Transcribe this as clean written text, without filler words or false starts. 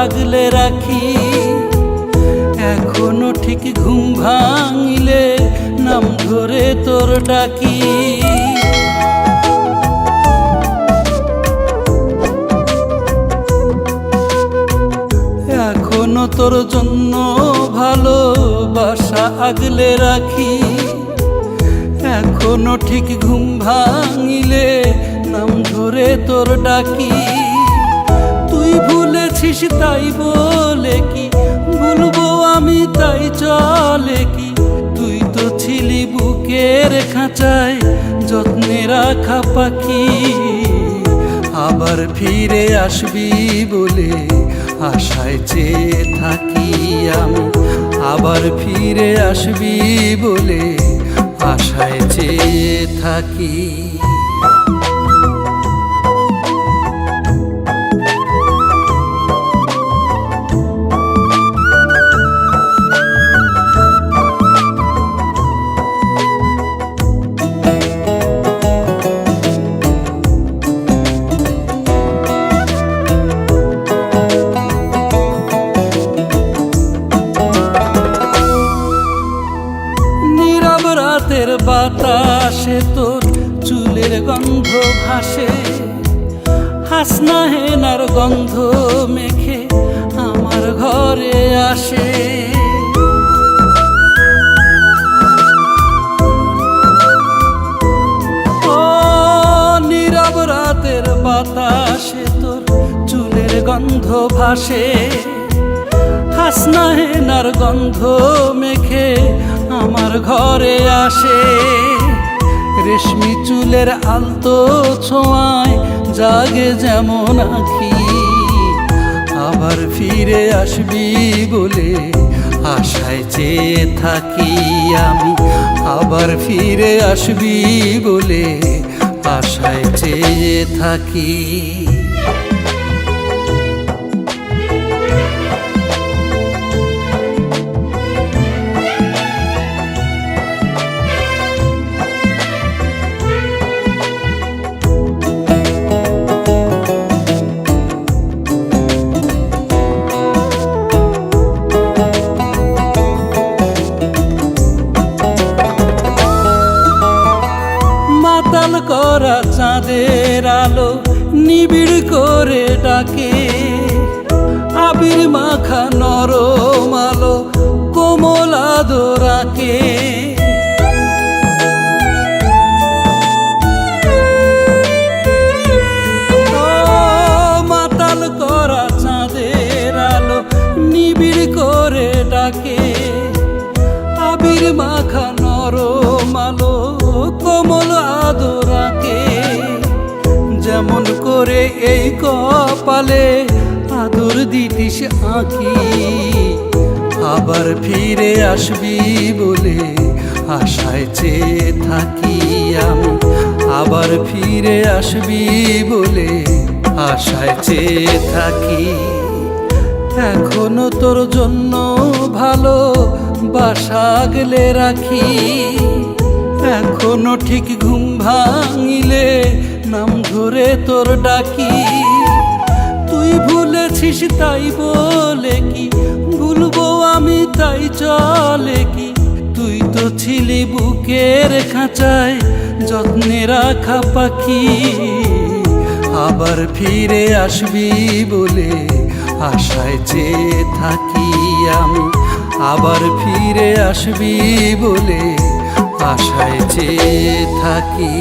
আগলে রাখি। এখনো ঠিক ঘুম ভাঙিলে নাম ধরে তোর ডাকি। এখনো তোর জন্য ভালোবাসা আগলে রাখি। এখনো ঠিক ঘুম ভাঙিলে নাম ধরে তোর ডাকি। তুই ভুলেছিস তাই বলে কি ভুলবো আমি তাই চলে কি? তুই তো ছিলি বুকের খাঁচায় যত্নে রাখা পাখি। আবার ফিরে আসবি বলে আশায় চেয়ে থাকি আমি। আবার ফিরে আসবি বলে আশায় চেয়ে থাকি। রাতের বাতাসে তোর চুলের গন্ধ ভাসে। হাসনা হেনার গন্ধ মেখে আমার ঘরে আসে। ও নীরব রাতের বাতাসে তোর চুলের গন্ধ ভাসে। হাসনা হেনার গন্ধ মেখে আমার ঘরে আসে। রেশমি চুলের আলতো ছোঁয়ায় জাগে যেমন আঁখি। আবার ফিরে আসবি বলে আশায় চেয়ে থাকি আমি। আবার ফিরে আসবি বলে আশায় চেয়ে থাকি। মাতাল করা চাঁদের আলো নিবিড় করে ডাকে। আবির মাখা নরম আলো কোমল আদরাকে। মাতাল করা চাঁদের আলো নিবিড় করে ডাকে। আবির মাখা নরম আলো কোমল আদরাকে। যেমন করে এই কপালে আদর দিতিস আঁকি। আবার ফিরে আসবি বলে আশায় চেয়ে থাকি আমি। আবার ফিরে আসবি বলে আশায় চেয়ে থাকি। এখনো তোর জন্য ভালোবাসা আগলে রাখি। এখনো ঠিক ঘুম ভাঙিলে নাম ধরে তোর ডাকি। তুই ভুলেছিস তাই বলে কি ভুলবো আমি তাই চলে কি? তুই তো ছিলি বুকের খাঁচায় যত্নে রাখা পাখি। আবার ফিরে আসবি বলে আশায় চেয়ে থাকি আমি। আবার ফিরে আসবি বলে আশায় চেয়ে থাকি।